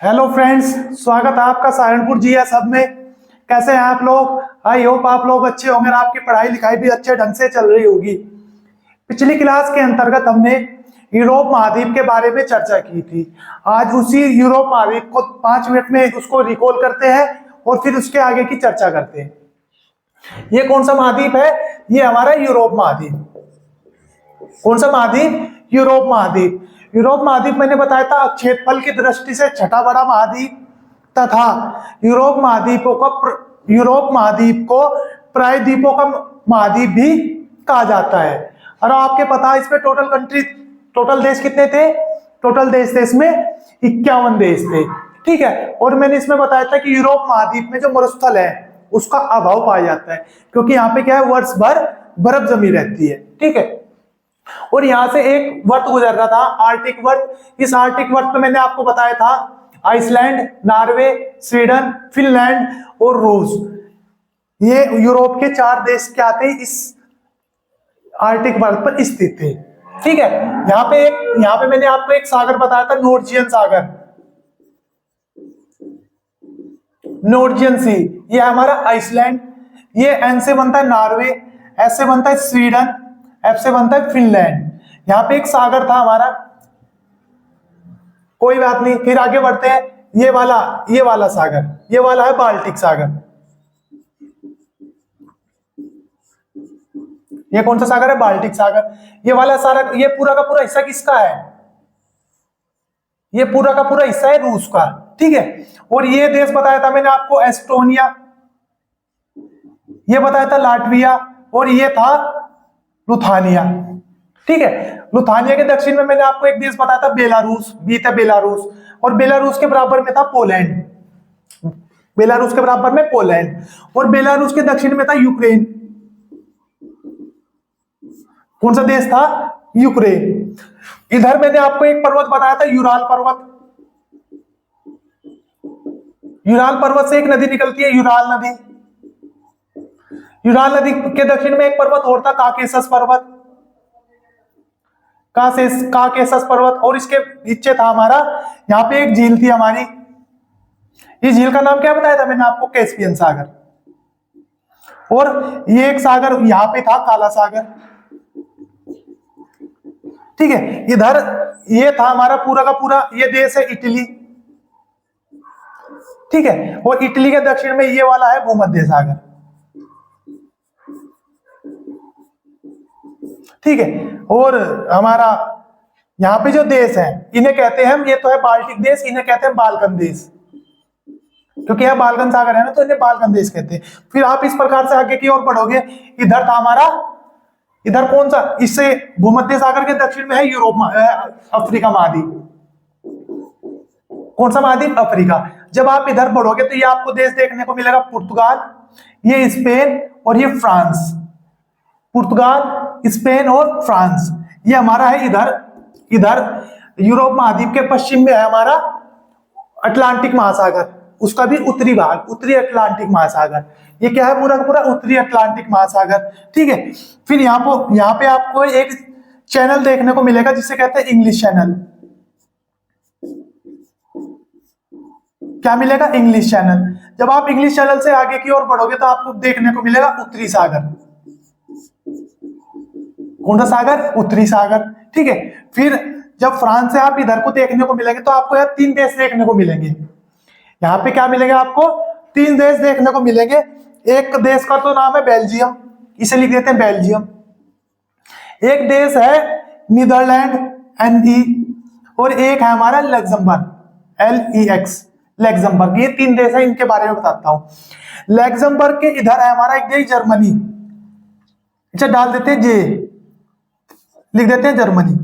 Hello friends, स्वागत है आपका सहारनपुर जीएस हब में। कैसे हैं आप लोग? आई होप आप लोग अच्छे होंगे और आपकी पढ़ाई लिखाई भी अच्छे ढंग से चल रही होगी। पिछली क्लास के अंतर्गत हमने यूरोप महाद्वीप के बारे में चर्चा की थी। आज उसी यूरोप महाद्वीप को 5 मिनट में उसको रिकॉल करते हैं और फिर उसके आगे की चर्चा करते हैं। ये कौन सा महाद्वीप है? ये हमारा यूरोप महाद्वीप। कौन सा महाद्वीप? यूरोप महाद्वीप। यूरोप महाद्वीप मैंने बताया था क्षेत्रफल की दृष्टि से छठा बड़ा महाद्वीप तथा यूरोप महाद्वीप को प्रायद्वीपों का महाद्वीप भी कहा जाता है। और आपके पता है इसमें टोटल देश कितने थे? टोटल देश थे इसमें 51 देश थे। ठीक है। और मैंने इसमें बताया था कि यूरोप महाद्वीप में जो मरुस्थल है उसका अभाव पाया जाता है, क्योंकि यहाँ पे क्या है, वर्ष भर बर्फ जमी रहती है। ठीक है। और यहां से एक वर्त गुजर रहा था, आर्टिक वर्त। इस आर्टिक वर्त में मैंने आपको बताया था आइसलैंड, नॉर्वे, स्वीडन, फिनलैंड और रूस, ये यूरोप के 4 देश क्या थे, इस आर्टिक वर्त पर स्थित थे। ठीक है। यहाँ पे मैंने आपको एक सागर बताया था, नॉर्जियन सागर, नॉर्जियन सी। ये हमारा आइसलैंड, ये एन से बनता है नॉर्वे, एस से बनता है स्वीडन, एफ से बनता है फिनलैंड। यहां पे एक सागर था हमारा, कोई बात नहीं, फिर आगे बढ़ते हैं। ये वाला सागर, ये वाला है बाल्टिक सागर। ये कौन सा सागर है? बाल्टिक सागर। ये वाला सागर, ये पूरा का पूरा हिस्सा किसका है? ये पूरा का पूरा हिस्सा है रूस का। ठीक है। और ये देश बताया था मैंने आपको एस्टोनिया, ये बताया था लाटविया, और ये था लुथानिया। ठीक है। लुथानिया के दक्षिण में मैंने आपको एक देश बताया था बेलारूस, बी था बेलारूस, और बेलारूस के बराबर में था पोलैंड। बेलारूस के बराबर में पोलैंड, और बेलारूस के दक्षिण में था यूक्रेन। कौन सा देश था? यूक्रेन। इधर मैंने आपको एक पर्वत बताया था, यूराल पर्वत। यूराल पर्वत से एक नदी निकलती है, यूराल नदी। यूराल नदी के दक्षिण में एक पर्वत और था, काकेसस पर्वत, काकेसस पर्वत। और इसके नीचे था हमारा, यहाँ पे एक झील थी हमारी, इस झील का नाम क्या बताया था मैंने आपको? कैस्पियन सागर। और ये एक सागर यहाँ पे था, काला सागर। ठीक है। इधर ये था हमारा पूरा का पूरा, ये देश है इटली। ठीक है। और इटली के दक्षिण में ये वाला है भूमध्य सागर। ठीक है। और हमारा यहाँ पे जो देश है इन्हें कहते हैं हम, ये तो है बाल्टिक देश, इन्हें कहते हैं बाल्कन देश, क्योंकि यह बाल्कन सागर है ना, तो इन्हें बाल्कन देश कहते हैं। फिर आप इस प्रकार से आगे की ओर बढ़ोगे, इधर था हमारा, इधर कौन सा, इससे भूमध्य सागर के दक्षिण में है अफ्रीका महाद्वीप। कौन सा महाद्वीप? अफ्रीका। जब आप इधर बढ़ोगे तो ये आपको देश देखने को मिलेगा पुर्तगाल, ये स्पेन और ये फ्रांस। पुर्तगाल, स्पेन और फ्रांस, ये हमारा है इधर यूरोप महाद्वीप के पश्चिम में है हमारा अटलांटिक महासागर, उसका भी उत्तरी भाग, उत्तरी अटलांटिक महासागर। ये क्या है? पूरा का पूरा उत्तरी अटलांटिक महासागर। ठीक है। फिर यहाँ पे आपको एक चैनल देखने को मिलेगा जिसे कहते हैं इंग्लिश चैनल। क्या मिलेगा? English channel. जब आप इंग्लिश चैनल से आगे की ओर बढ़ोगे तो आपको देखने को मिलेगा उत्तरी सागर। कौन सा सागर? उत्तरी सागर। ठीक है। फिर जब फ्रांस से आप इधर को देखने को मिलेंगे तो आपको यहाँ 3 देश देखने को मिलेंगे। यहाँ पे क्या मिलेंगे आपको? 3 देश देखने को मिलेंगे। एक देश का तो नाम है बेल्जियम, इसे लिख देते हैं बेल्जियम। एक देश है नीदरलैंड, NE, और एक है हमारा लग्जमबर्ग, LEX, लग्जमबर्ग। ये 3 देश है, इनके बारे में बताता हूं। लग्जमबर्ग के इधर है हमारा एक देश जर्मनी, अच्छा डाल देते हैं जे, लिख देते हैं जर्मनी।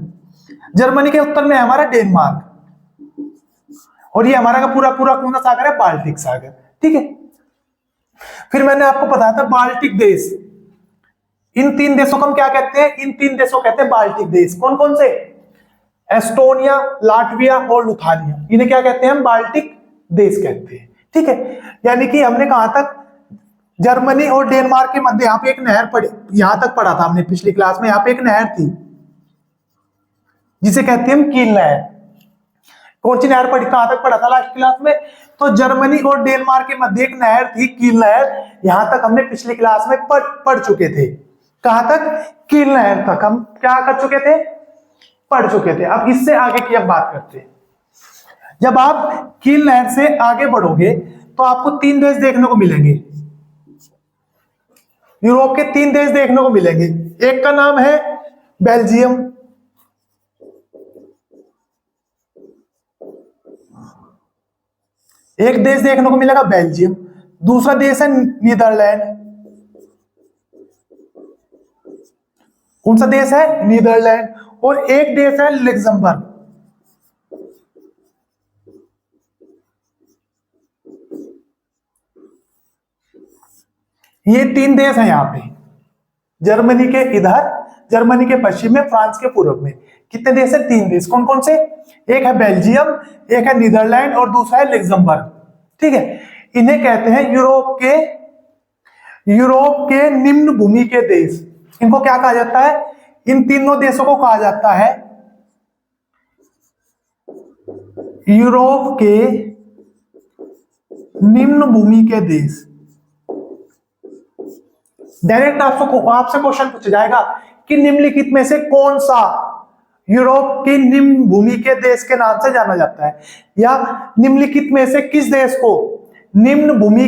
जर्मनी के उत्तर में है हमारा डेनमार्क, और ये हमारा का पूरा पूरा कौन सा सागर है? बाल्टिक सागर। ठीक है। फिर मैंने आपको बताया था बाल्टिक देश, इन 3 देशों को हम क्या कहते हैं? इन 3 देशों को कहते हैं बाल्टिक देश। कौन कौन से? एस्टोनिया, लाटविया और लुथानिया, इन्हें क्या कहते हैं? हम बाल्टिक देश कहते हैं। ठीक है। यानी कि हमने कहां तक? जर्मनी और डेनमार्क के मध्य यहाँ पे एक नहर पड़ी, यहां तक पढ़ा था हमने पिछली क्लास में, यहाँ पे एक नहर थी जिसे कहते हैं हम कील नहर। कौन सी नहर पढ़ी, कहां तक पढ़ा था लास्ट क्लास में? तो जर्मनी और डेनमार्क के मध्य एक नहर थी, कील नहर। यहां तक हमने पिछली क्लास में पढ़ चुके थे। कहां तक? कील नहर तक हम क्या कर चुके थे? पढ़ चुके थे। अब इससे आगे की अब बात करते हैं। जब आप कील नहर से आगे बढ़ोगे तो आपको 3 देश देखने को मिलेंगे, यूरोप के 3 देश देखने को मिलेंगे। एक का नाम है बेल्जियम, एक देश देखने को मिलेगा बेल्जियम। दूसरा देश है नीदरलैंड। कौन सा देश है? नीदरलैंड। और एक देश है लग्जमबर्ग। ये 3 देश हैं यहां पे, जर्मनी के इधर, जर्मनी के पश्चिम में, फ्रांस के पूर्व में। कितने देश है? 3 देश। कौन कौन से? एक है बेल्जियम, एक है नीदरलैंड और दूसरा है लग्जमबर्ग। ठीक है, इन्हें कहते हैं यूरोप के निम्न भूमि के देश। इनको क्या कहा जाता है? इन तीनों देशों को कहा जाता है यूरोप के निम्न भूमि के देश। डायरेक्ट आपसे क्वेश्चन पूछा जाएगा कि निम्नलिखित में से कौन सा यूरोप के निम्न भूमि के देश के नाम से जाना जाता है, या निम्नलिखित में से किस देश को निम्न भूमि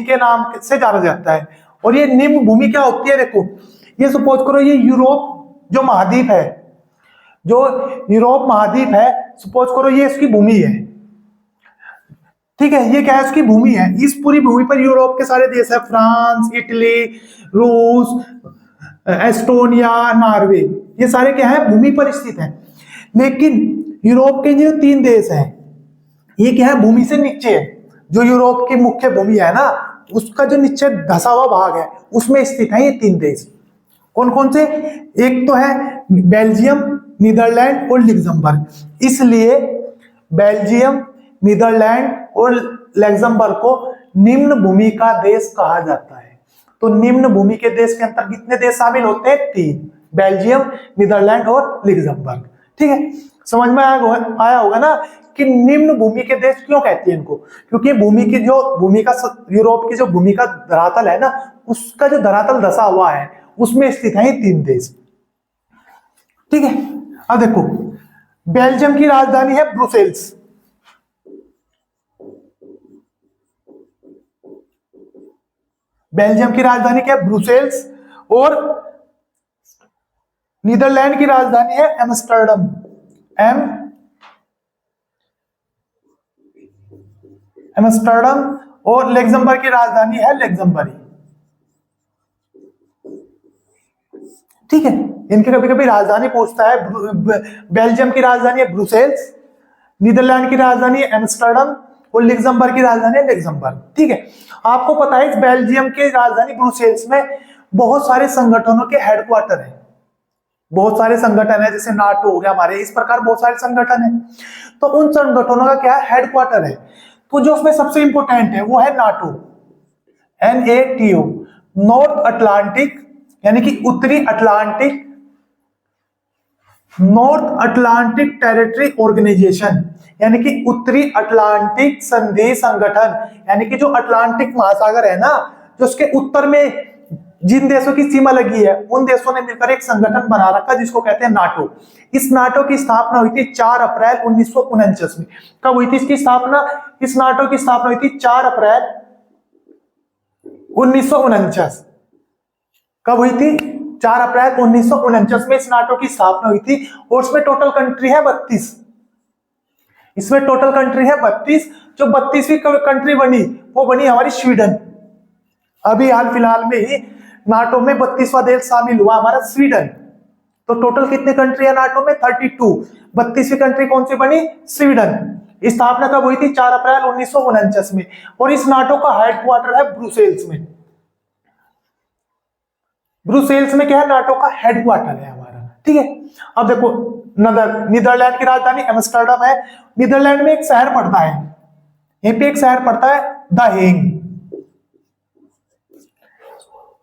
के नाम से जाना जाता है। और ये निम्न भूमि क्या होती है? देखो, ये सपोज करो ये यूरोप जो महाद्वीप है, सपोज करो ये इसकी भूमि है। ठीक है, ये क्या है? उसकी भूमि है। इस पूरी भूमि पर यूरोप के सारे देश है, फ्रांस, इटली, रूस, एस्टोनिया, नॉर्वे, ये सारे क्या है? भूमि पर स्थित है। लेकिन यूरोप के जो 3 देश हैं, ये क्या है? भूमि से नीचे है। जो यूरोप की मुख्य भूमि है ना, उसका जो नीचे धसा हुआ भाग है, उसमें स्थित है ये 3 देश। कौन कौन से? एक तो है बेल्जियम, नीदरलैंड और लग्जमबर्ग। इसलिए बेल्जियम, नीदरलैंड और लग्जमबर्ग को निम्न भूमि का देश कहा जाता है। तो निम्न भूमि के देश के अंतर्गत कितने देश शामिल होते हैं? 3, बेल्जियम, नीदरलैंड और लग्जमबर्ग। ठीक है, समझ में आया होगा ना कि निम्न भूमि के देश क्यों कहते हैं इनको? क्योंकि यूरोप की जो भूमि का धरातल है ना, उसका जो धरातल धसा हुआ है, उसमें स्थित है 3 देश। ठीक है, अब देखो, बेल्जियम की राजधानी है ब्रुसेल्स। बेल्जियम की राजधानी क्या है? ब्रुसेल्स। और नीदरलैंड की राजधानी है एम्स्टर्डम। एम्स्टर्डम। और लग्जमबर्ग की राजधानी है लग्जमबर्ग। ठीक है, इनके कभी कभी राजधानी पूछता है। बेल्जियम की राजधानी है ब्रुसेल्स, नीदरलैंड की राजधानी है एम्स्टर्डम और लग्जमबर्ग की राजधानी है लग्जमबर्ग। ठीक है, आपको पता है इस बेल्जियम की राजधानी ब्रुसेल्स में बहुत सारे संगठनों के हेडक्वार्टर हैं। बहुत सारे संगठन है, जैसे नाटो हो गया हमारे, इस प्रकार बहुत सारे संगठन है। तो उन संगठनों का क्या है? हेडक्वार्टर है। तो जो उसमें सबसे इंपॉर्टेंट है वो है नाटो, NATO, नॉर्थ अटलांटिक, यानी कि नॉर्थ अटलांटिक टेरिटरी ऑर्गेनाइजेशन, यानी कि उत्तरी अटलांटिक संधि संगठन। यानी कि जो अटलांटिक महासागर है ना, जो उसके उत्तर में जिन देशों की सीमा लगी है, उन देशों ने मिलकर एक संगठन बना रखा जिसको कहते हैं नाटो। इस नाटो की स्थापना हुई थी 4 अप्रैल 1949 में। कब हुई थी इसकी स्थापना? इस नाटो की स्थापना हुई थी 4 अप्रैल 1949। कब हुई थी? 4 अप्रैल 1949 में इस नाटो की स्थापना हुई थी। और इसमें टोटल कंट्री है 32। इसमें टोटल कंट्री है 32। जो 32वीं कंट्री बनी वो बनी हमारी स्वीडन। अभी हाल फिलहाल में ही नाटो में 32वां देश शामिल हुआ हमारा स्वीडन। तो टोटल कितने कंट्री है नाटो में? 32। 32वीं कंट्री कौन सी बनी? स्वीडन। स्थापना कब हुई थी? 4 अप्रैल 1949 में। और इस नाटो का हेडक्वार्टर है ब्रुसेल्स में। ब्रुसेल्स में क्या है? नाटो का हेडक्वार्टर है हमारा। ठीक है, अब देखो, नीदरलैंड की राजधानी एम्स्टर्डम है। नीदरलैंड में एक शहर पड़ता है, यहीं पे एक शहर पड़ता है द हेग।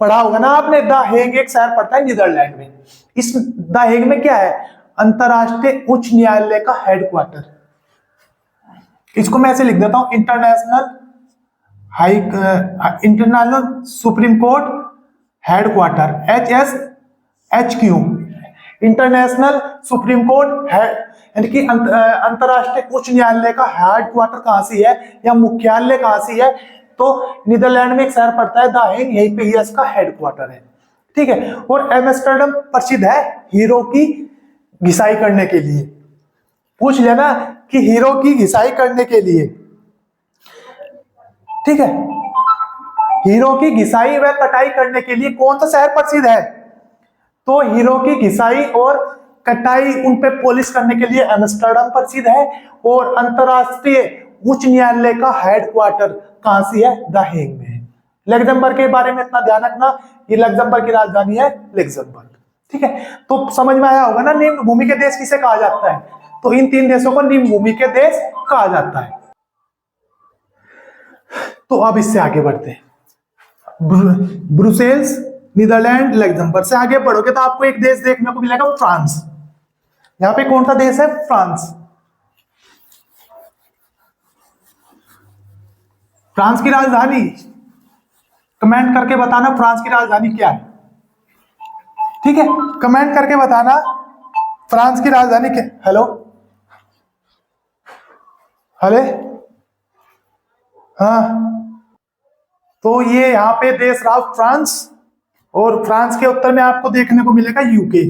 पढ़ा होगा ना आपने, द हेग एक शहर पड़ता है नीदरलैंड में। इस द हेग में क्या है? अंतरराष्ट्रीय उच्च न्यायालय का हेडक्वार्टर। इसको मैं ऐसे लिख देता हूं, international supreme court headquarter, HSHQ, international supreme court है, यानी कि अंतरराष्ट्रीय उच्च न्यायालय का हेडक्वार्टर कहां से है या मुख्यालय कहां से है, तो नीदरलैंड में एक शहर पड़ता है द हेग, यहीं पे ही इसका हेडक्वार्टर है, ठीक है। और एम्स्टर्डम प्रसिद्ध है हीरो की घिसाई करने के लिए। पूछ लेना कि हीरो की घिसाई करने के लिए, ठीक है, हीरो की घिसाई व कटाई करने के लिए कौन सा शहर प्रसिद्ध है, तो हीरो की घिसाई और कटाई उन पे पॉलिश करने के लिए एम्स्टर्डम प्रसिद्ध है। और अंतरराष्ट्रीय उच्च न्यायालय का हेडक्वार्टर कहां से है, द हेग में है। लग्जमबर्ग के बारे में इतना ध्यान रखना, ये लग्जमबर्ग की राजधानी है लग्जमबर्ग, ठीक है। तो समझ में आया होगा ना निम्न भूमि के देश किसे कहा जाता है, तो इन तीन देशों को निम्न भूमि के देश कहा जाता है। तो अब इससे आगे बढ़ते हैं, ब्रुसेल्स, नीदरलैंड, लग्जमबर्ग से आगे बढ़ोगे तो आपको एक देश देखने को मिलेगा, फ्रांस। यहां पे कौन सा देश है, फ्रांस। फ्रांस की राजधानी कमेंट करके बताना, फ्रांस की राजधानी क्या है, ठीक है, कमेंट करके बताना फ्रांस की राजधानी क्या। हेलो हेलो, हाँ, तो ये यहां पे देश रहा फ्रांस, और फ्रांस के उत्तर में आपको देखने को मिलेगा यूके,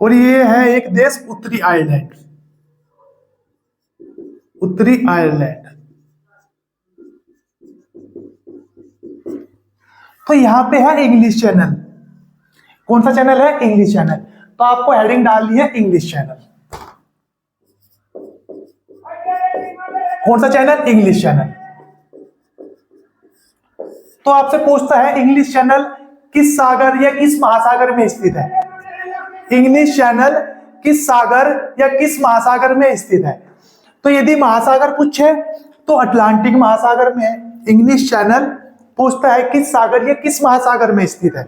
और ये है एक देश उत्तरी आयरलैंड, उत्तरी आयरलैंड। तो यहां पे है इंग्लिश चैनल, कौन सा चैनल है, इंग्लिश चैनल, तो आपको हेडिंग डालनी है इंग्लिश चैनल। कौन सा चैनल, इंग्लिश चैनल। तो आपसे पूछता है इंग्लिश चैनल किस सागर या किस महासागर में स्थित है, इंग्लिश चैनल किस सागर या किस महासागर में स्थित है। तो यदि महासागर पूछे तो अटलांटिक महासागर में है। इंग्लिश चैनल पूछता है किस सागर या किस महासागर में स्थित है।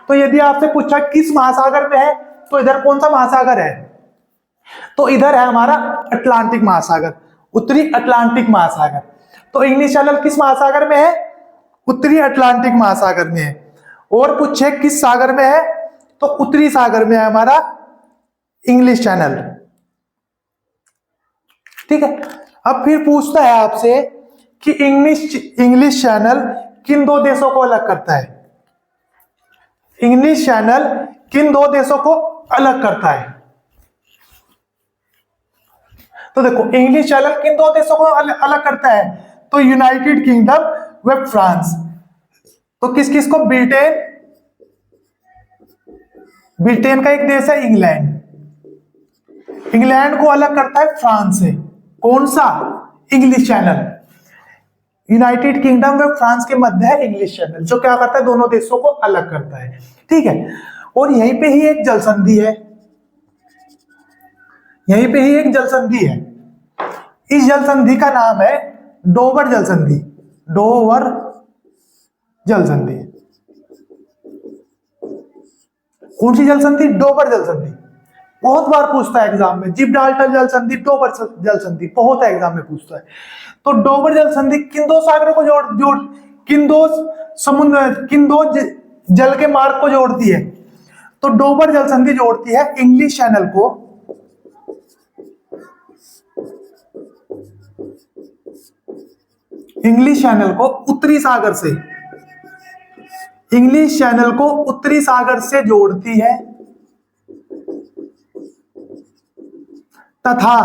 तो यदि आपसे पूछा किस महासागर में है, तो इधर कौन सा महासागर है, तो इधर है हमारा अटलांटिक महासागर, उत्तरी अटलांटिक महासागर। तो इंग्लिश चैनल किस महासागर में है, उत्तरी अटलांटिक महासागर में है। और पूछे किस सागर में है, तो उत्तरी सागर में है हमारा इंग्लिश चैनल, ठीक है। अब फिर पूछता है आपसे कि इंग्लिश चैनल किन दो देशों को अलग करता है, इंग्लिश चैनल किन दो देशों को अलग करता है। तो देखो इंग्लिश चैनल किन दो देशों को अलग करता है, तो यूनाइटेड किंगडम व फ्रांस। तो किस किस को, ब्रिटेन का एक देश है इंग्लैंड, इंग्लैंड को अलग करता है फ्रांस से, कौन सा, इंग्लिश चैनल। यूनाइटेड किंगडम व फ्रांस के मध्य है इंग्लिश चैनल, जो क्या करता है, दोनों देशों को अलग करता है, ठीक है। और यहीं पे ही एक जलसंधि है, यहीं पे ही एक जलसंधि है। इस जलसंधि का नाम है डोवर जलसंधि, डोवर जलसंधि। कौन सी जलसंधि, डोवर जलसंधि। बहुत बार पूछता है एग्जाम में, जिब्राल्टर जलसंधि, डोवर जलसंधि, बहुत एग्जाम में पूछता है। तो डोवर जलसंधि किन दो सागरों को जोड़ किन दो समुद्र, किन दो जल के मार्ग को जोड़ती है, तो डोवर जलसंधि जोड़ती है इंग्लिश चैनल को उत्तरी सागर से, इंग्लिश चैनल को उत्तरी सागर से जोड़ती है तथा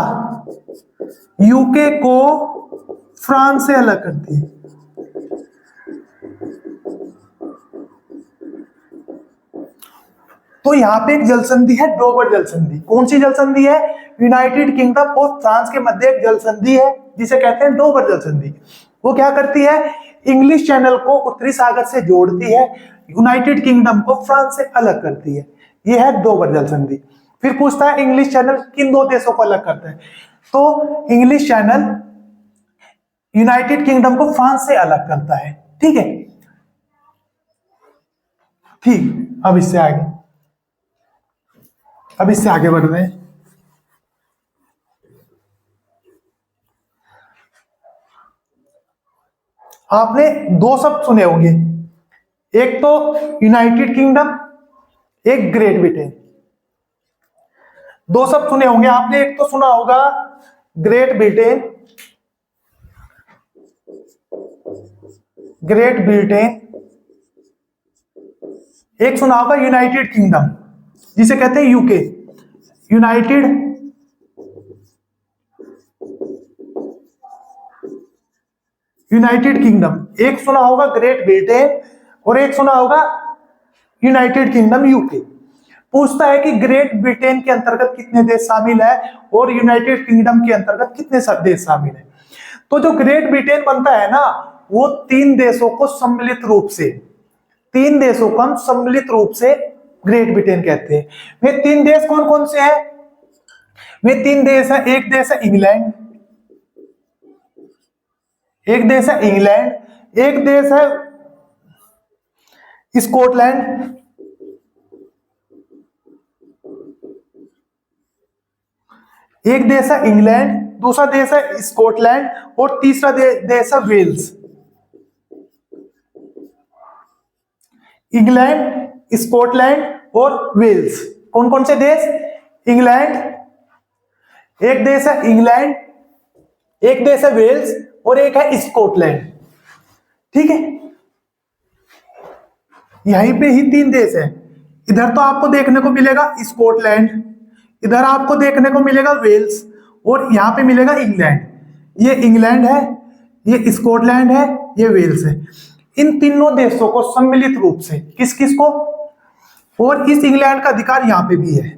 यूके को फ्रांस से अलग करती है। तो यहां पे एक जलसंधि है डोवर जलसंधि। कौन सी जलसंधि है, यूनाइटेड किंगडम और फ्रांस के मध्य एक जलसंधि है जिसे कहते हैं डोवर जलसंधि। वो क्या करती है, इंग्लिश चैनल को उत्तरी सागर से जोड़ती है, यूनाइटेड किंगडम को फ्रांस से अलग करती है। यह है डोवर जलसंधि। फिर पूछता है इंग्लिश चैनल किन दो देशों को अलग करता है, तो इंग्लिश चैनल यूनाइटेड किंगडम को फ्रांस से अलग करता है, ठीक है। ठीक, अब इससे आगे अब इससे आगे बढ़ रहे हैं। आपने दो शब्द सुने होंगे, एक तो यूनाइटेड किंगडम, एक ग्रेट ब्रिटेन। दो शब्द सुने होंगे आपने, एक तो सुना होगा ग्रेट ब्रिटेन, ग्रेट ब्रिटेन, एक सुना होगा यूनाइटेड किंगडम, जिसे कहते हैं यूके, यूनाइटेड यूनाइटेड किंगडम। एक सुना होगा ग्रेट ब्रिटेन और एक सुना होगा यूनाइटेड किंगडम यूके। पूछता है कि ग्रेट ब्रिटेन के अंतर्गत कितने देश शामिल है और यूनाइटेड किंगडम के अंतर्गत कितने देश शामिल है। तो जो ग्रेट ब्रिटेन बनता है ना, वो तीन देशों को सम्मिलित रूप से, तीन देशों को हम सम्मिलित रूप से ग्रेट ब्रिटेन कहते हैं। वे तीन देश कौन कौन से हैं? वे तीन देश है, एक देश है इंग्लैंड, एक देश है इंग्लैंड, एक देश है स्कॉटलैंड, एक देश है इंग्लैंड, दूसरा देश है स्कॉटलैंड और तीसरा देश है वेल्स। इंग्लैंड, स्कॉटलैंड और वेल्स। कौन कौन से देश? इंग्लैंड, एक देश है इंग्लैंड, एक देश है वेल्स और एक है स्कॉटलैंड। ठीक है, यहीं पे ही तीन देश है। इधर तो आपको देखने को मिलेगा स्कॉटलैंड, इधर आपको देखने को मिलेगा वेल्स और यहां पे मिलेगा इंग्लैंड। ये इंग्लैंड है, ये स्कॉटलैंड है, ये वेल्स है। इन तीनों देशों को सम्मिलित रूप से, किस किस को, और इस इंग्लैंड का अधिकार यहां पे भी है।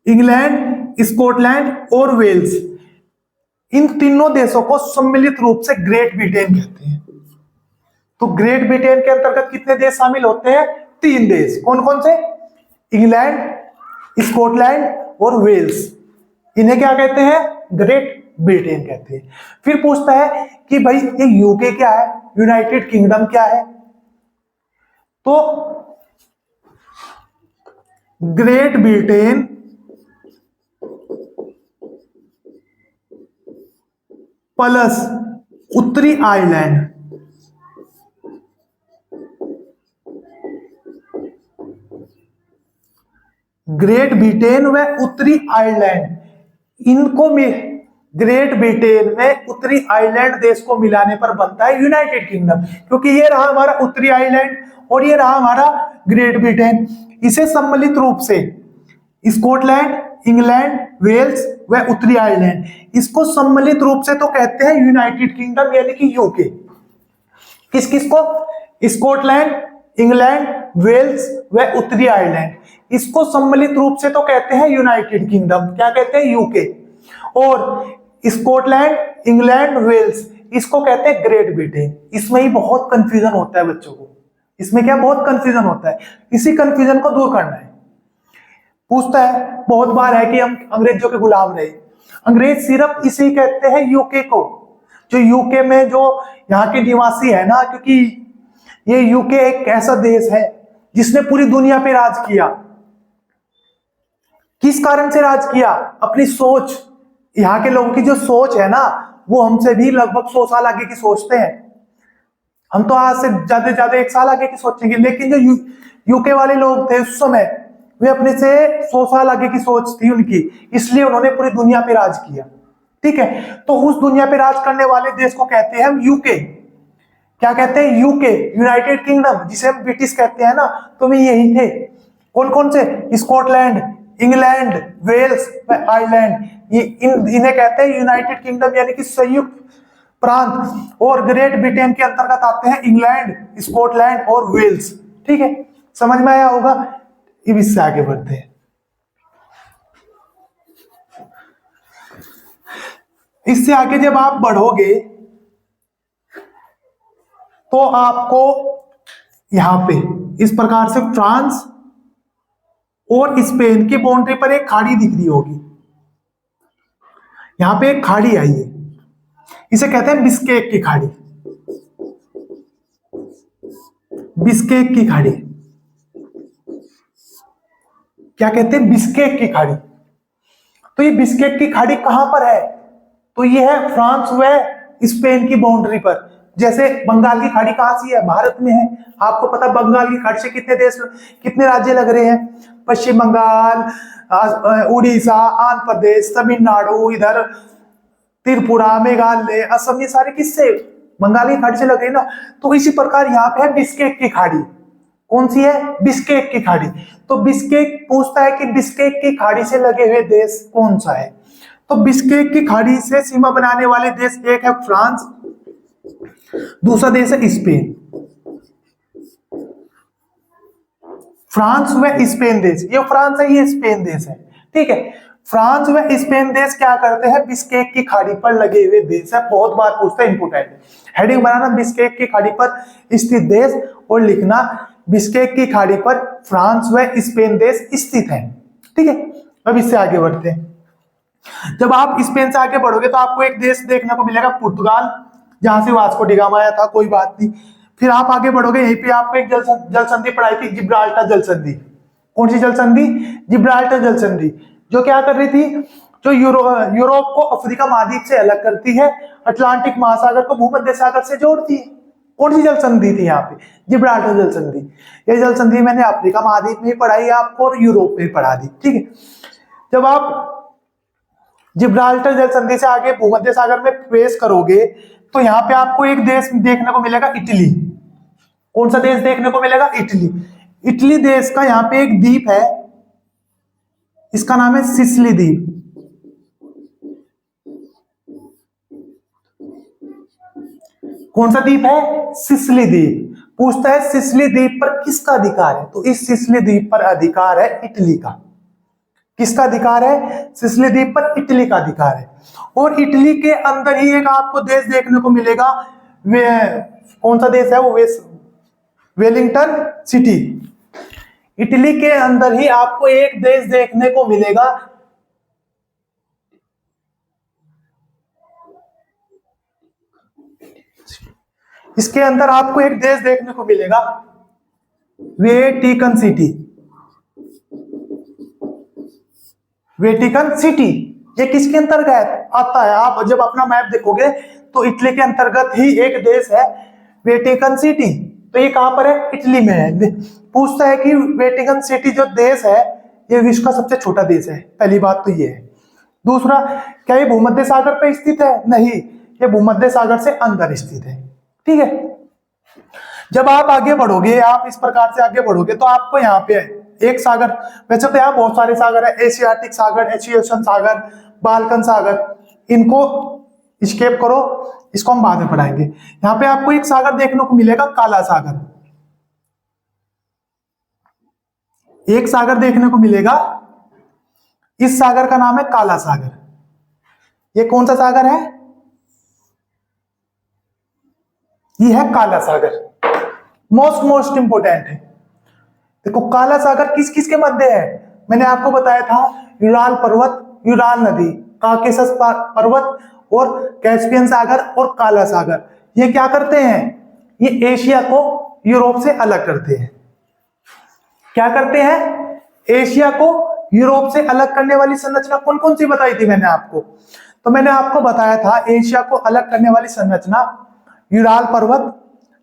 इंग्लैंड, स्कॉटलैंड और वेल्स, इन तीनों देशों को सम्मिलित रूप से ग्रेट ब्रिटेन कहते हैं। तो ग्रेट ब्रिटेन के अंतर्गत कितने देश शामिल होते हैं? तीन देश। कौन कौन से? इंग्लैंड, स्कॉटलैंड और वेल्स। इन्हें क्या कहते हैं? ग्रेट ब्रिटेन कहते हैं। फिर पूछता है कि भाई ये यूके क्या है, यूनाइटेड किंगडम क्या है? तो ग्रेट ब्रिटेन प्लस उत्तरी आयरलैंड, ग्रेट ब्रिटेन व उत्तरी आयरलैंड, इनको ग्रेट ब्रिटेन में उत्तरी आयरलैंड देश को मिलाने पर बनता है यूनाइटेड किंगडम। क्योंकि ये रहा हमारा उत्तरी आयरलैंड और ये रहा हमारा ग्रेट ब्रिटेन। इसे सम्मिलित रूप से स्कॉटलैंड, इंग्लैंड, वेल्स व उत्तरी आयरलैंड, इसको सम्मिलित रूप से तो कहते हैं यूनाइटेड किंगडम यानी कि यूके। किस किस को? स्कॉटलैंड, इंग्लैंड, वेल्स व उत्तरी आयरलैंड, इसको सम्मिलित रूप से तो कहते हैं यूनाइटेड किंगडम। क्या कहते हैं? यूके। और स्कॉटलैंड, इंग्लैंड, वेल्स, इसको कहते हैं ग्रेट ब्रिटेन। इसमें ही बहुत कंफ्यूजन होता है बच्चों को। इसमें क्या बहुत कंफ्यूजन होता है, इसी कंफ्यूजन को दूर करना है। पूछता है बहुत बार है कि हम अंग्रेजों के गुलाम रहे। अंग्रेज सिर्फ इसे कहते हैं यूके को, जो यूके में जो यहाँ के निवासी है ना, क्योंकि ये यूके एक ऐसा देश है जिसने पूरी दुनिया पे राज किया। किस कारण से राज किया? अपनी सोच। यहाँ के लोगों की जो सोच है ना, वो हमसे भी लगभग 100 साल आगे की सोचते हैं। हम तो आज से ज्यादा 1 साल आगे की सोचेंगे, लेकिन जो यूके वाले लोग थे उस समय, वे अपने से 100 साल आगे की सोच थी उनकी, इसलिए उन्होंने पूरी दुनिया पे राज किया। ठीक है, तो उस दुनिया पे राज करने वाले देश को कहते हैं हम यूके। क्या कहते हैं? यूके, यूनाइटेड किंगडम, जिसे हम ब्रिटिश कहते हैं ना, तो वे यही थे। कौन कौन से? स्कॉटलैंड, इंग्लैंड, वेल्स व आयरलैंड, ये इन्हें कहते हैं यूनाइटेड किंगडम यानी कि संयुक्त प्रांत। और ग्रेट ब्रिटेन के अंतर्गत आते हैं इंग्लैंड, स्कॉटलैंड और वेल्स। ठीक है, समझ में आया होगा। अब इससे आगे बढ़ते हैं। इससे आगे जब आप बढ़ोगे तो आपको यहां पे इस प्रकार से फ्रांस और स्पेन की बाउंड्री पर एक खाड़ी दिख रही होगी। यहां पे एक खाड़ी आई है, इसे कहते हैं बिस्केक की खाड़ी। बिस्केक की खाड़ी, क्या कहते हैं, बिस्केक की खाड़ी। तो ये बिस्केक की खाड़ी कहां पर है, तो ये है फ्रांस व स्पेन की बाउंड्री पर। जैसे बंगाल की खाड़ी कहां से है, भारत में है। आपको पता बंगाल की खाड़ी से कितने देश, कितने राज्य लग रहे हैं, पश्चिम बंगाल, उड़ीसा, आंध्र प्रदेश, तमिलनाडु, इधर त्रिपुरा, मेघालय, असम, ये सारे किससे, बंगाल की खाड़ी से लग रहे हैं ना। तो इसी प्रकार यहाँ पे है बिस्केक की खाड़ी। कौन सी है, बिस्केक की खाड़ी। तो बिस्केक पूछता है कि बिस्केक की खाड़ी से लगे हुए देश कौन सा है। तो बिस्केक की खाड़ी से सीमा बनाने वाले देश, एक है फ्रांस, दूसरा देश है स्पेन। फ्रांस व स्पेन देश, ये फ्रांस है, ये स्पेन देश है, ठीक है। फ्रांस व स्पेन देश क्या करते हैं, बिस्केक की खाड़ी पर लगे हुए देश है। बहुत बार पूछता है, इंपोर्टेंट है। हेडिंग बनाना बिस्केक की खाड़ी पर स्थित देश, और लिखना बिस्केक की खाड़ी पर फ्रांस व स्पेन देश स्थित है, ठीक है। अब इससे आगे बढ़ते हैं। जब आप स्पेन से आगे बढ़ोगे तो आपको एक देश देखने को मिलेगा, पुर्तगाल, जहां से वास्को डी गामा आया था, कोई बात नहीं। फिर आप आगे बढ़ोगे, यहीं पे आपको एक जल संधि पढ़ाई थी, जिब्राल्टर जल संधि। कौन सी जल संधि, जिब्राल्टर जल संधि, जो क्या कर रही थी, जो यूरोप को अफ्रीका महाद्वीप से अलग करती है, अटलांटिक महासागर को भूमध्य सागर से जोड़ती है। कौन सी जल संधि थी यहाँ पे, जिब्राल्टर जल संधि। ये जल संधि मैंने अफ्रीका महाद्वीप में ही पढ़ाई आपको, और यूरोप में ही पढ़ा दी, ठीक है। जब आप जिब्राल्टर जल संधि से आगे भूमध्य सागर में प्रवेश करोगे, तो यहाँ पे आपको एक देश देखने को मिलेगा, इटली। कौन सा देश देखने को मिलेगा, इटली। इटली देश का यहाँ पे एक द्वीप है, इसका नाम है सिसिली द्वीप। कौन सा द्वीप है, सिसिली द्वीप। पूछता है सिसिली द्वीप पर किसका अधिकार है, तो इस सिसिली द्वीप पर अधिकार है इटली का। किसका अधिकार है, सिसिली द्वीप पर इटली का अधिकार है। और इटली के अंदर ही एक आपको देश देखने को मिलेगा, वे कौन सा देश है वो, वेलिंगटन सिटी। इटली के अंदर ही आपको एक देश देखने को मिलेगा, इसके अंदर आपको एक देश देखने को मिलेगा, वेटिकन सिटी। वेटिकन सिटी ये किसके अंतर्गत आता है, आप जब अपना मैप देखोगे तो इटली के अंतर्गत ही एक देश है, वेटिकन सिटी। तो ये कहां पर है, इटली में है। पूछता है कि वेटिकन सिटी जो देश है, ये विश्व का सबसे छोटा देश है, पहली बात तो ये है। दूसरा, क्या ये भूमध्य सागर पे स्थित है, नहीं, ये भूमध्य सागर से अंदर स्थित है, ठीक है। जब आप आगे बढ़ोगे, आप इस प्रकार से आगे बढ़ोगे, तो आपको यहाँ पे एक सागर, वैसे तो यहाँ बहुत सारे सागर है, एशियाटिक सागर, एशियन सागर, बाल्कन सागर, इनको स्केप करो, इसको हम बाद में पढ़ाएंगे। यहाँ पे आपको एक सागर देखने को मिलेगा, काला सागर। एक सागर देखने को मिलेगा, इस सागर का नाम है काला सागर। ये कौन सा सागर है, ये है काला सागर। मोस्ट इंपोर्टेंट है। देखो काला सागर किस किस के मध्य है, मैंने आपको बताया था, यूराल पर्वत, यूराल नदी, काकेशस पर्वत, और कैस्पियन सागर और काला सागर। ये क्या करते हैं, ये एशिया को यूरोप से अलग करते हैं। क्या करते हैं, एशिया को यूरोप से अलग करने वाली संरचना कौन कौन सी बताई थी मैंने आपको, तो मैंने आपको बताया था एशिया को अलग करने वाली संरचना, यूराल पर्वत,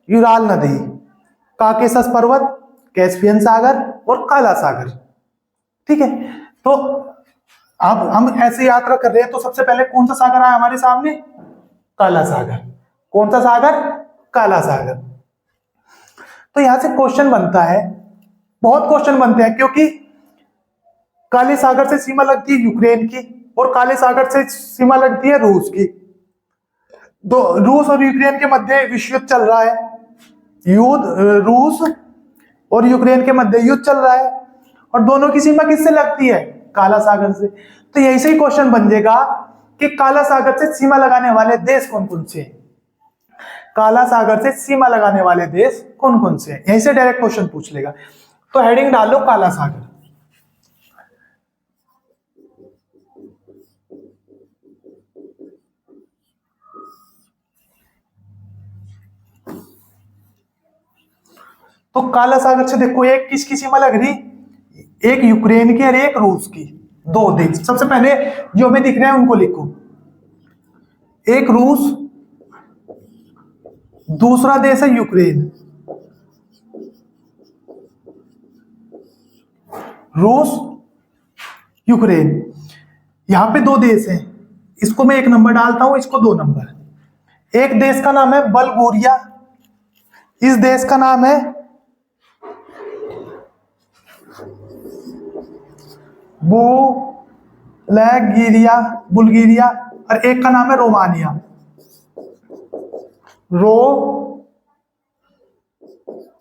यूराल नदी, काकेशस पर्वत, कैस्पियन सागर और काला सागर, ठीक है। तो अब हम ऐसे यात्रा कर रहे हैं, तो सबसे पहले कौन सा सागर आया हमारे सामने, काला सागर। कौन सा सागर, काला सागर। तो यहां से क्वेश्चन बनता है, बहुत क्वेश्चन बनते हैं, क्योंकि काले सागर से सीमा लगती है यूक्रेन की, और काले सागर से सीमा लगती है रूस की। तो रूस और यूक्रेन के मध्य विश्व युद्ध चल रहा है, रूस और यूक्रेन के मध्य युद्ध चल रहा है, और दोनों की सीमा किससे लगती है, काला सागर से। तो यही से ही क्वेश्चन बन जाएगा कि काला सागर से सीमा लगाने वाले देश कौन कौन से, काला सागर से सीमा लगाने वाले देश कौन कौन से, यहीं से डायरेक्ट क्वेश्चन पूछ लेगा। तो हेडिंग डालो काला सागर। तो काला सागर से देखो एक किसकी सीमा लग रही, एक यूक्रेन की और एक रूस की, दो देश। सबसे पहले जो हमें दिख रहे हैं उनको लिखो, एक रूस, दूसरा देश है यूक्रेन। रूस, यूक्रेन, यहां पे दो देश हैं, इसको मैं 1 नंबर डालता हूं, इसको 2 नंबर। एक देश का नाम है बल्गोरिया, इस देश का नाम है बुल्गारिया, बुल्गारिया, और एक का नाम है रोमानिया,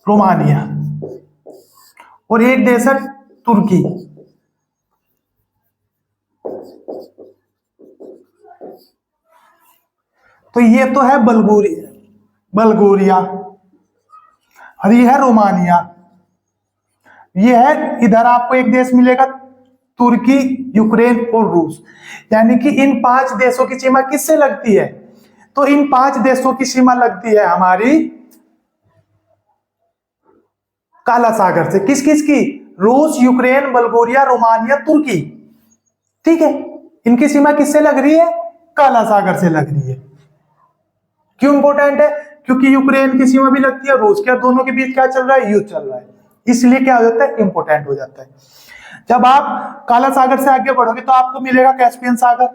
रोमानिया, और एक देश है तुर्की। तो ये तो है बल्गोरिया, बल्गोरिया, और ये है रोमानिया। ये है, इधर आपको एक देश मिलेगा तुर्की, यूक्रेन और रूस। यानी कि इन 5 देशों की सीमा किससे लगती है? तो इन 5 देशों की सीमा लगती है हमारी काला सागर से। किस किस की? रूस, यूक्रेन, बल्गोरिया, रोमानिया, तुर्की। ठीक है, इनकी सीमा किससे लग रही है? काला सागर से लग रही है। क्यों इंपॉर्टेंट है? क्योंकि यूक्रेन की सीमा भी लगती है रूस के, और दोनों के बीच क्या चल रहा है? युद्ध चल रहा है, इसलिए क्या हो जाता है? इंपॉर्टेंट हो जाता है। जब आप काला सागर से आगे बढ़ोगे तो आपको मिलेगा कैस्पियन सागर।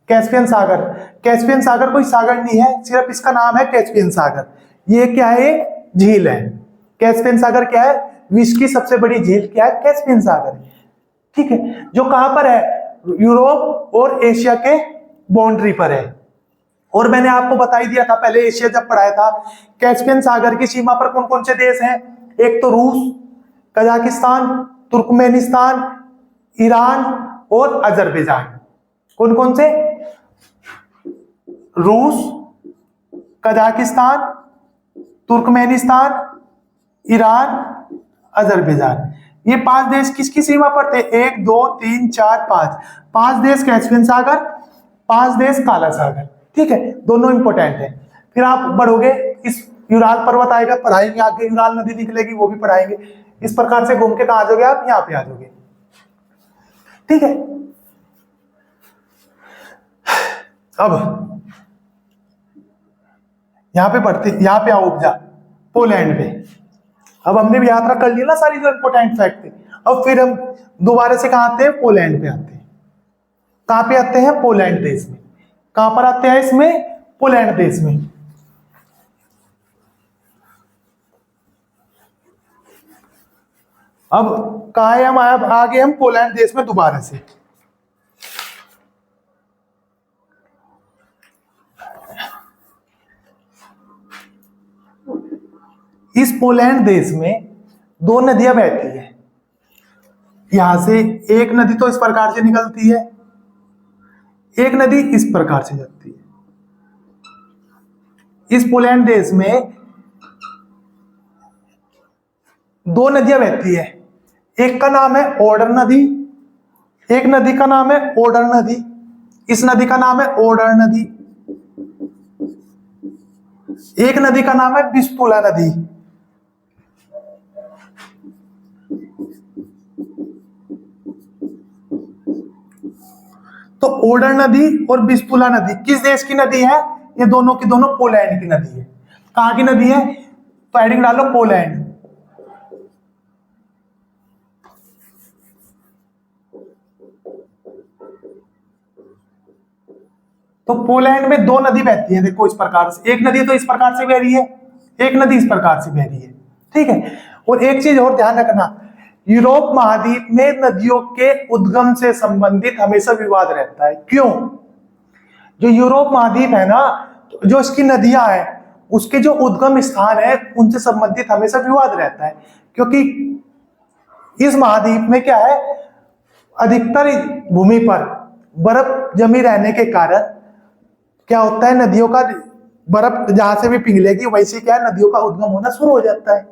कैस्पियन सागर, कैस्पियन सागर कोई सागर नहीं है, सिर्फ इसका नाम है कैस्पियन सागर। ये क्या है? झील है। कैस्पियन सागर क्या है? विश्व की सबसे बड़ी झील क्या है? कैस्पियन सागर। ठीक है, जो कहां पर है? यूरोप और एशिया के बाउंड्री पर है। और मैंने आपको बता ही दिया था पहले, एशिया जब पढ़ाया था, कैस्पियन सागर की सीमा पर कौन कौन से देश हैं? एक तो रूस, कजाकिस्तान, तुर्कमेनिस्तान, ईरान और अजरबैजान। कौन कौन से? रूस, कजाकिस्तान, तुर्कमेनिस्तान, ईरान, अजरबैजान। ये 5 देश किसकी सीमा पर थे? 1 2 3 4 5, 5 देश कैस्पियन सागर, 5 देश काला सागर। ठीक है, दोनों इंपॉर्टेंट है। फिर आप बढ़ोगे, इस यूराल पर्वत आएगा, पढ़ाएंगे आगे, यूराल नदी निकलेगी, वो भी पढ़ाएंगे। इस प्रकार से घूम के कहां आ जाओगे आप? यहां पे आ जाओगे। ठीक है, अब यहां पे बढ़ते, यहां पे आओ उपजा, पोलैंड पे। अब हमने भी यात्रा कर ली ना सारी जो इंपॉर्टेंट फैक्ट थे। अब फिर हम दोबारा से कहां आते हैं? पोलैंड पे आते हैं। कहां पे आते हैं? पोलैंड देश में। कहां पर आते हैं इसमें? पोलैंड देश में। अब कहा है हम आगे हम पोलैंड देश में दोबारा से। इस पोलैंड देश में 2 नदियां बहती है। यहां से एक नदी तो इस प्रकार से निकलती है, एक नदी इस प्रकार से जाती है। इस पोलैंड देश में 2 नदियां बहती है, एक का नाम है ओडर नदी, एक नदी का नाम है ओडर नदी। इस नदी का नाम है ओडर नदी। एक नदी का नाम है विस्पुला नदी। तो ओडर नदी और विस्पुला नदी किस देश की नदी है? ये दोनों की दोनों पोलैंड की नदी है। कहां की नदी है? तो हेडिंग डालो पोलैंड। तो पोलैंड में 2 नदी बहती है, देखो इस प्रकार से। एक नदी तो इस प्रकार से बह रही है, एक नदी इस प्रकार से बह रही है। ठीक है, और एक चीज और ध्यान रखना, यूरोप महाद्वीप में नदियों के उद्गम से संबंधित हमेशा विवाद रहता है। क्यों? जो यूरोप महाद्वीप है ना, जो इसकी नदियां हैं, उसके जो उद्गम स्थान है उनसे संबंधित हमेशा विवाद रहता है। क्योंकि इस महाद्वीप में क्या है, अधिकतर भूमि पर बर्फ जमी रहने के कारण क्या होता है, नदियों का बर्फ जहां से भी पिघलेगी वैसे क्या है, नदियों का उद्गम होना शुरू हो जाता है।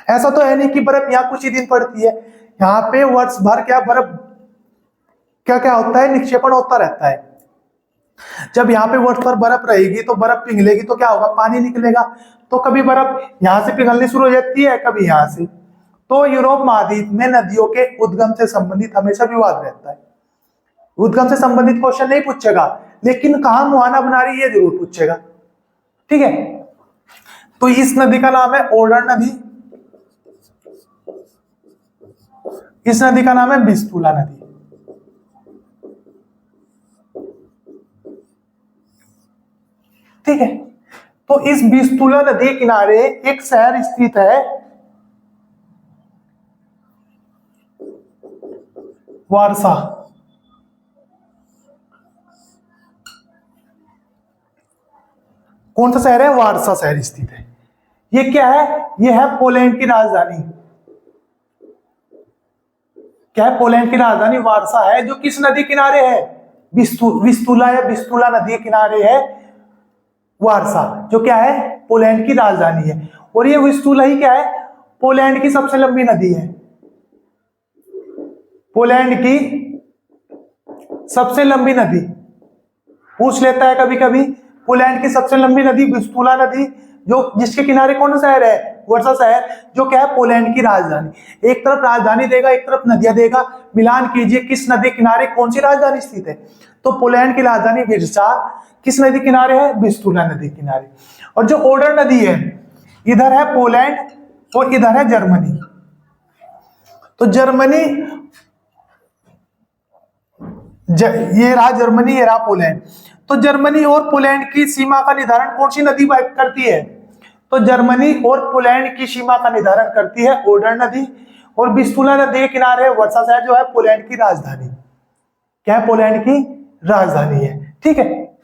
ऐसा तो है नहीं कि बर्फ यहाँ कुछ ही दिन पड़ती है, यहाँ पे वर्ष भर क्या बर्फ क्या क्या होता है, निक्षेपण होता रहता है। जब यहाँ पे वर्ष भर बर्फ रहेगी तो बर्फ पिघलेगी तो क्या होगा, पानी निकलेगा। तो कभी बर्फ यहाँ से पिघलनी शुरू हो जाती है, कभी यहाँ से। तो यूरोप महाद्वीप में नदियों के उद्गम से संबंधित हमेशा विवाद रहता है। उद्गम से संबंधित क्वेश्चन नहीं पूछेगा, लेकिन कहां मुहाना बना रही है जरूर पूछेगा। ठीक है, तो इस नदी का नाम है ओडर नदी, इस नदी का नाम है विस्तुला नदी। ठीक है, तो इस विस्तुला नदी के किनारे एक शहर स्थित है, वारसा। कौन सा शहर है? वारसा शहर स्थित है। ये क्या है? ये है पोलैंड की राजधानी। क्या है? पोलैंड की राजधानी वारसा है, जो किस नदी किनारे है? विस्तुला या विस्तुला नदी के किनारे है वारसा, जो क्या है? पोलैंड की राजधानी है। और ये विस्तुला ही क्या है? पोलैंड की सबसे लंबी नदी है। पोलैंड की सबसे लंबी नदी पूछ लेता है कभी कभी। पोलैंड की सबसे लंबी नदी विस्तुला नदी, जो जिसके किनारे कौन सा शहर है? वारसा शहर, जो क्या है? पोलैंड की राजधानी। एक तरफ राजधानी देगा, एक तरफ नदियां देगा, मिलान कीजिए किस नदी किनारे कौन सी राजधानी स्थित है। तो पोलैंड की राजधानी वारसा किस नदी किनारे है? विस्तुला नदी किनारे। और जो ओडर नदी है, इधर है पोलैंड और इधर है जर्मनी। तो जर्मनी, ये रहा जर्मनी, ये रहा पोलैंड। तो जर्मनी और पोलैंड की सीमा का निर्धारण कौन सी नदी करती है? तो जर्मनी और पोलैंड की सीमा का निर्धारण करती है ओडर नदी, और विस्तुला नदी के किनारे वारसा शहर जो है पोलैंड की राजधानी। क्या है? पोलैंड की राजधानी है। ठीक है,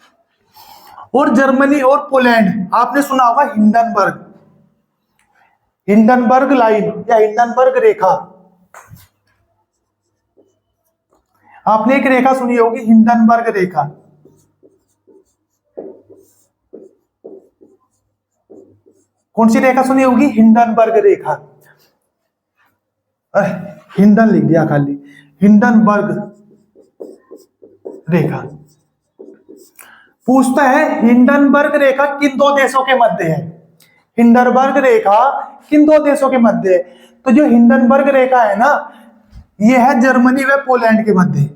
और जर्मनी और पोलैंड, आपने सुना होगा हिंडनबर्ग, हिंडनबर्ग लाइन या हिंडनबर्ग रेखा। आपने एक रेखा सुनी होगी, हिंडनबर्ग रेखा। कौन सी रेखा सुनी होगी? हिंडनबर्ग रेखा। अरे हिंडन लिख दिया खाली, हिंडनबर्ग रेखा। पूछता है हिंडनबर्ग रेखा किन दो देशों के मध्य है? हिंडनबर्ग रेखा किन दो देशों के मध्य है? तो जो हिंडनबर्ग रेखा है ना, यह है जर्मनी व पोलैंड के मध्य।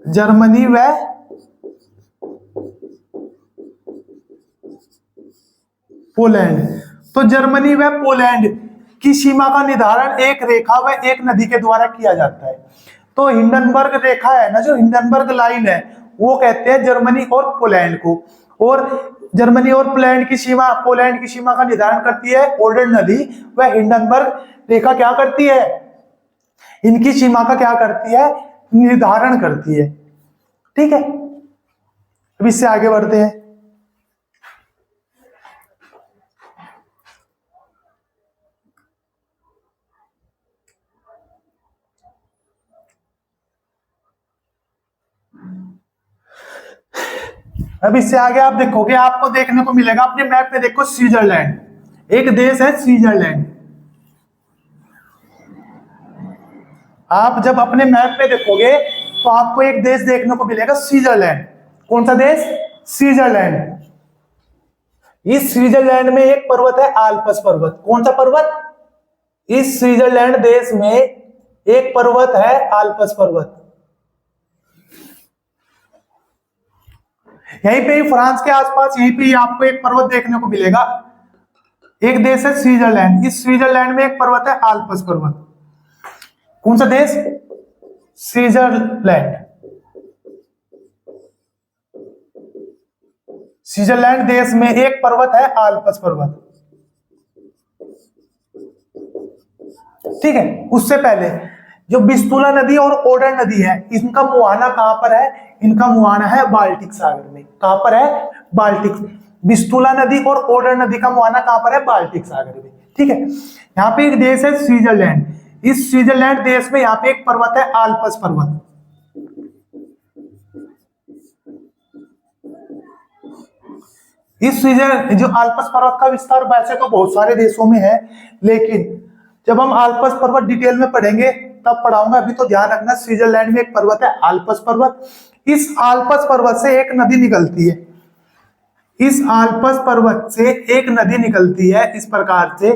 जर्मनी व पोलैंड। तो जर्मनी व पोलैंड की सीमा का निर्धारण एक रेखा व एक नदी के द्वारा किया जाता है। तो हिंडनबर्ग रेखा है ना, जो हिंडनबर्ग लाइन है, वो कहते हैं जर्मनी और पोलैंड को। और जर्मनी और पोलैंड की सीमा, पोलैंड की सीमा का निर्धारण करती है ओडर नदी, व हिंडनबर्ग रेखा क्या करती है? इनकी सीमा का क्या करती है? निर्धारण करती है। ठीक है, अब इससे आगे बढ़ते हैं। अब इससे आगे आप देखोगे, आपको देखने को मिलेगा अपने मैप में, देखो स्विट्जरलैंड, एक देश है स्विट्जरलैंड। आप जब अपने मैप में देखोगे तो आपको एक देश देखने को मिलेगा स्विट्जरलैंड। कौन सा देश? स्विट्जरलैंड। इस स्विट्जरलैंड में एक पर्वत है आल्प्स पर्वत। कौन सा पर्वत? इस स्विट्जरलैंड देश में एक पर्वत है आल्प्स पर्वत। यहीं पे ही फ्रांस के आसपास, यहीं पे ही आपको एक पर्वत देखने को मिलेगा। एक देश है स्विट्जरलैंड, इस स्विट्जरलैंड में एक पर्वत है आल्प्स पर्वत। कौन सा देश? स्विट्जरलैंड। स्विट्जरलैंड देश में एक पर्वत है आल्प्स पर्वत। ठीक है, उससे पहले जो विस्तुला नदी और ओडर नदी है, इनका मुहाना कहां पर है? इनका मुहाना है बाल्टिक सागर में। कहां पर है? बाल्टिक। विस्तुला नदी और ओडर नदी का मुहाना कहां पर है? बाल्टिक सागर में। ठीक है, यहाँ पे एक देश है स्विट्जरलैंड। इस स्विट्जरलैंड देश में यहाँ पे एक पर्वत है आल्प्स पर्वत। इस जो आल्प्स पर्वत का विस्तार वैसे तो बहुत सारे देशों में है, लेकिन जब हम आल्प्स पर्वत डिटेल में पढ़ेंगे तब पढ़ाऊंगा। अभी तो ध्यान रखना, स्विट्जरलैंड में एक पर्वत है आल्प्स पर्वत। इस आल्प्स पर्वत से एक नदी निकलती है, इस आल्पस पर्वत से एक नदी निकलती है इस प्रकार से,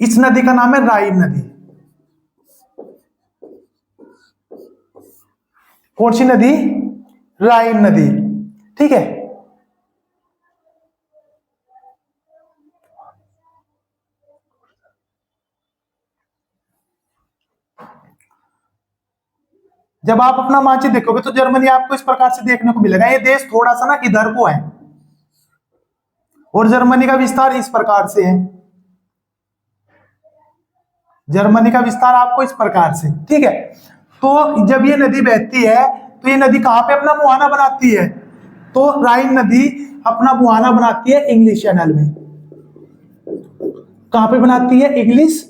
इस नदी का नाम है राइन नदी। कौन सी नदी? राइन नदी। ठीक है, जब आप अपना मानचित्र देखोगे तो जर्मनी आपको इस प्रकार से देखने को मिलेगा। ये देश थोड़ा सा ना इधर को है और जर्मनी का विस्तार इस प्रकार से है। जर्मनी का विस्तार आपको इस प्रकार से, ठीक है। तो जब ये नदी बहती है तो ये नदी कहां पे अपना मुहाना बनाती है? तो राइन नदी अपना मुहाना बनाती है इंग्लिश चैनल में। कहां पे बनाती है? इंग्लिश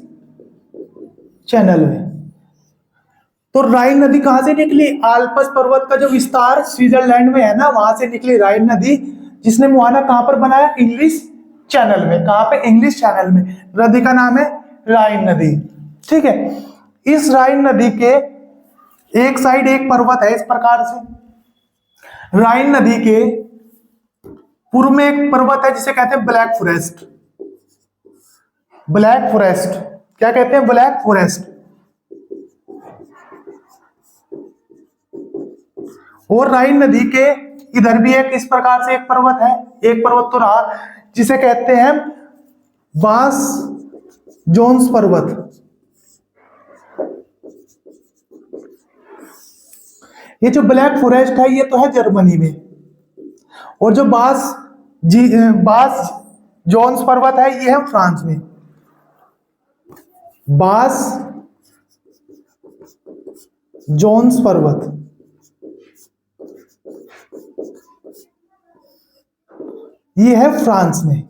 चैनल में। तो राइन नदी कहां से निकली? आल्पस पर्वत का जो विस्तार स्विट्जरलैंड में है ना, वहां से निकली राइन नदी, जिसने मुहाना कहां पर बनाया? इंग्लिश चैनल में। कहां पे? इंग्लिश चैनल में। नदी का नाम है राइन नदी, ठीक है। इस राइन नदी के एक साइड एक पर्वत है इस प्रकार से। राइन नदी के पूर्व में एक पर्वत है जिसे कहते हैं ब्लैक फॉरेस्ट। ब्लैक फॉरेस्ट, क्या कहते हैं? Black forest. और राइन नदी के इधर भी एक इस प्रकार से एक पर्वत है, एक पर्वत तो रहा जिसे कहते हैं बास जोन्स पर्वत। ये जो ब्लैक फॉरेस्ट है ये तो है जर्मनी में, और जो बास जोन्स पर्वत है ये है फ्रांस में। बास जोन्स पर्वत ये है फ्रांस में,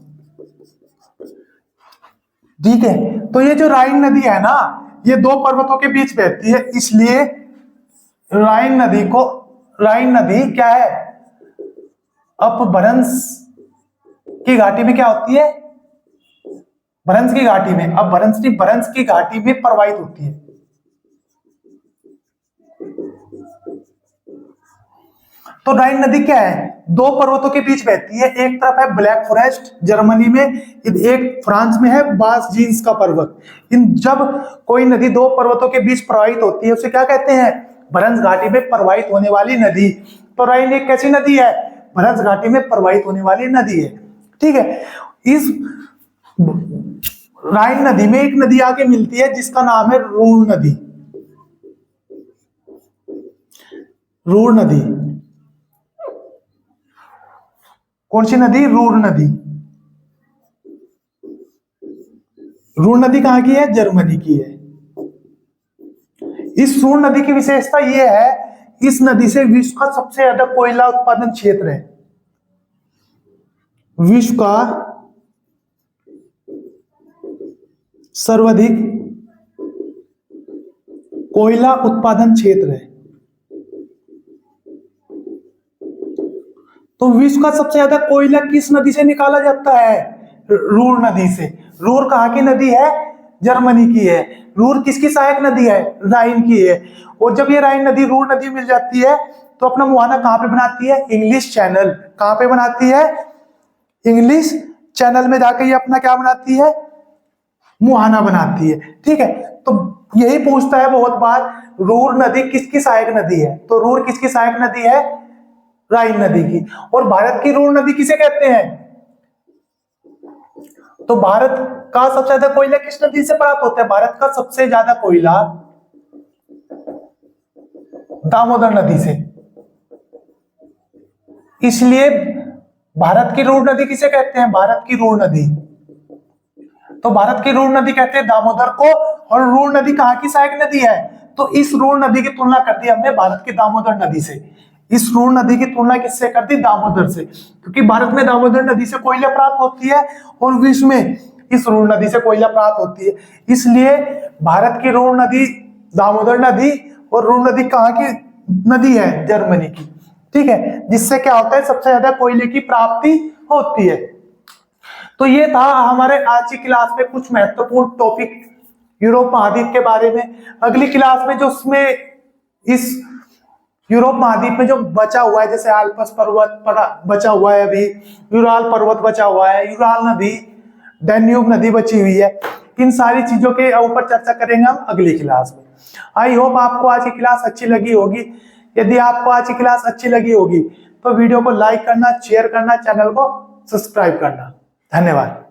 ठीक है। तो ये जो राइन नदी है ना, ये दो पर्वतों के बीच बहती है, इसलिए राइन नदी क्या है? अपभ्रंश की घाटी में क्या होती है? भ्रंश की घाटी में। अब भ्रंश की घाटी में प्रवाहित होती है। तो राइन नदी क्या है? दो पर्वतों के बीच बहती है। एक तरफ है ब्लैक फॉरेस्ट जर्मनी में, एक फ्रांस में है बास जीन्स का पर्वत। इन जब कोई नदी दो पर्वतों के बीच प्रवाहित होती है उसे क्या कहते हैं? भ्रंश घाटी में प्रवाहित होने वाली नदी। तो राइन एक कैसी नदी है? भ्रंश घाटी में प्रवाहित होने वाली नदी है, ठीक है। इस राइन नदी में एक नदी आके मिलती है जिसका नाम है रूर नदी। रूर नदी, कौन सी नदी? रूर नदी। रूर नदी कहां की है? जर्मनी की है। इस रूर नदी की विशेषता यह है, इस नदी से विश्व का सबसे ज्यादा कोयला उत्पादन क्षेत्र है। विश्व का सर्वाधिक कोयला उत्पादन क्षेत्र है। तो विश्व का सबसे ज्यादा कोयला किस नदी से निकाला जाता है? रूर नदी से। रूर कहां की नदी है? जर्मनी की है। रूर किसकी सहायक नदी है? राइन की है। और जब ये राइन नदी रूर नदी मिल जाती है तो अपना मुहाना कहां पे बनाती है? English channel. कहां पे बनाती है? इंग्लिश चैनल में जाकर ये अपना क्या बनाती है? मुहाना बनाती है, ठीक है। तो यही पूछता है बहुत बार, रूर नदी किसकी सहायक नदी है? तो रूर किसकी सहायक नदी है? राइन नदी की। और भारत की रूर नदी किसे कहते हैं? तो भारत का सबसे ज्यादा कोयला किस नदी से प्राप्त होता है? भारत का सबसे ज्यादा कोयला दामोदर नदी से। इसलिए भारत की रूर नदी किसे कहते हैं? भारत की रूर नदी। तो भारत की रूर नदी कहते हैं दामोदर को। और रूर नदी कहां की सहायक नदी है? तो इस रूर नदी की तुलना कर दी हमने भारत की दामोदर नदी से। इस रूर नदी की तुलना किससे कर दी? दामोदर से। क्योंकि भारत में दामोदर नदी से कोयला प्राप्त होती है और विश्व में इस रूर नदी से कोयला प्राप्त होती है। इसलिए भारत की रूर नदी दामोदर नदी, और रूर नदी कहां की नदी है? जर्मनी की, ठीक है। जिससे क्या होता है? सबसे ज्यादा कोयले की प्राप्ति होती है। तो ये था हमारे आज की क्लास में कुछ महत्वपूर्ण टॉपिक यूरोप महाद्वीप के बारे में। अगली क्लास में जो उसमें इस यूरोप महाद्वीप में जो बचा हुआ है, जैसे आल्प्स पर्वत बचा हुआ है, अभी यूराल पर्वत बचा हुआ है, यूराल नदी, डैन्यूब नदी बची हुई है, इन सारी चीजों के ऊपर चर्चा करेंगे हम अगली क्लास में। आई होप आपको आज की क्लास अच्छी लगी होगी। यदि आपको आज की क्लास अच्छी लगी होगी तो वीडियो को लाइक करना, शेयर करना, चैनल को सब्सक्राइब करना। धन्यवाद।